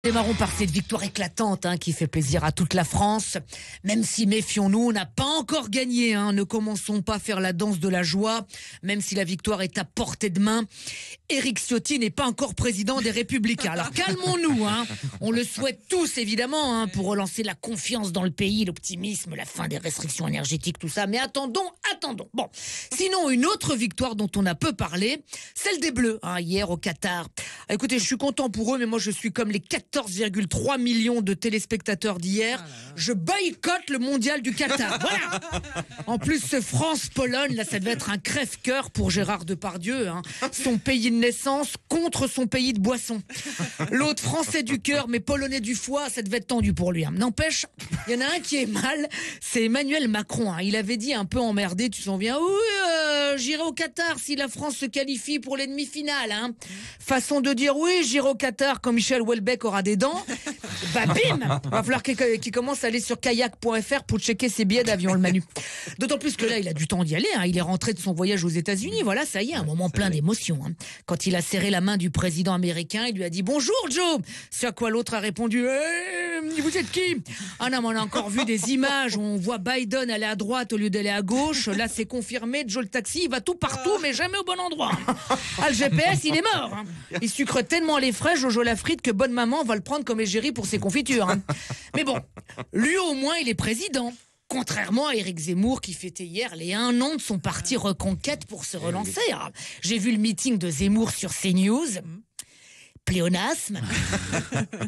Démarrons par cette victoire éclatante qui fait plaisir à toute la France. Même si, méfions-nous, on n'a pas encore gagné. Ne commençons pas à faire la danse de la joie, même si la victoire est à portée de main. Éric Ciotti n'est pas encore président des Républicains. Alors calmons-nous. On le souhaite tous, évidemment, pour relancer la confiance dans le pays, l'optimisme, la fin des restrictions énergétiques, tout ça. Mais attendons. Bon, sinon, une autre victoire dont on a peu parlé, celle des Bleus, hier au Qatar. Écoutez, je suis content pour eux, mais moi je suis comme les 14,3 millions de téléspectateurs d'hier. Je boycotte le mondial du Qatar. Voilà. En plus, ce France-Pologne, là, ça devait être un crève-cœur pour Gérard Depardieu. Son pays de naissance contre son pays de boisson. L'autre français du cœur, mais polonais du foie, ça devait être tendu pour lui. N'empêche, il y en a un qui est mal, c'est Emmanuel Macron. Il avait dit un peu emmerdé, tu t'en souviens, oui, j'irai au Qatar si la France se qualifie pour les demi-finales. Façon de dire oui, j'irai au Qatar quand Michel Houellebecq aura des dents. Bah bim, va falloir qu'il commence à aller sur kayak.fr pour checker ses billets d'avion, le Manu. D'autant plus que là, il a du temps d'y aller. Il est rentré de son voyage aux États-Unis. Voilà, ça y est, un moment plein d'émotions. Quand il a serré la main du président américain, il lui a dit bonjour Joe. C'est à quoi l'autre a répondu vous êtes qui? Ah non, mais on a encore vu des images où on voit Biden aller à droite au lieu d'aller à gauche. Là, c'est confirmé. Joe le taxi, il va tout partout, mais jamais au bon endroit. Le GPS, il est mort. Il sucre tellement les fraises, Jojo la frite, que bonne maman va le prendre comme égérie pour ses confitures. Mais bon, lui au moins, il est président. Contrairement à Éric Zemmour qui fêtait hier les 1 an de son parti Reconquête pour se relancer. J'ai vu le meeting de Zemmour sur CNews. Pléonasme.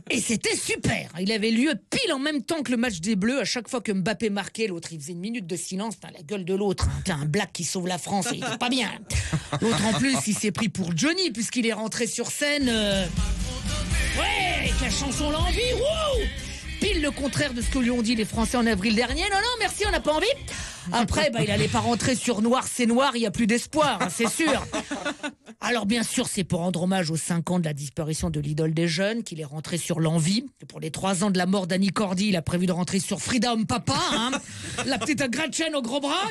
Et c'était super. Il avait lieu pile en même temps que le match des Bleus. À chaque fois que Mbappé marquait, l'autre, il faisait une minute de silence. La gueule de l'autre. Un black qui sauve la France. Il était pas bien. L'autre, en plus, il s'est pris pour Johnny puisqu'il est rentré sur scène. Ouais, avec la chanson L'Envie. Wouh, pile le contraire de ce que lui ont dit les Français en avril dernier. Non, merci, on n'a pas envie. Après, il allait pas rentrer sur Noir, c'est noir, il n'y a plus d'espoir, c'est sûr. Alors bien sûr, c'est pour rendre hommage aux 5 ans de la disparition de l'idole des jeunes qu'il est rentré sur L'Envie. Pour les 3 ans de la mort d'Annie Cordy, il a prévu de rentrer sur Frida Homme Papa. La petite Gretchen au gros bras,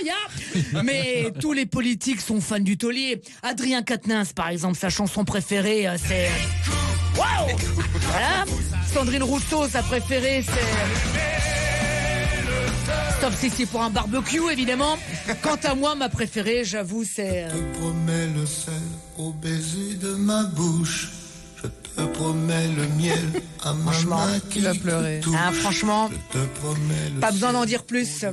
Mais tous les politiques sont fans du taulier. Adrien Quatennens, par exemple, sa chanson préférée, c'est... Waouh. Voilà. Sandrine Rousseau, sa préférée, c'est... Sauf si c'est pour un barbecue, évidemment. Quant à moi, ma préférée, j'avoue, c'est... Je te promets le sel au baiser de ma bouche. Je te promets le miel à ma main qui va pleurer. Franchement, je te promets le pas besoin d'en dire plus.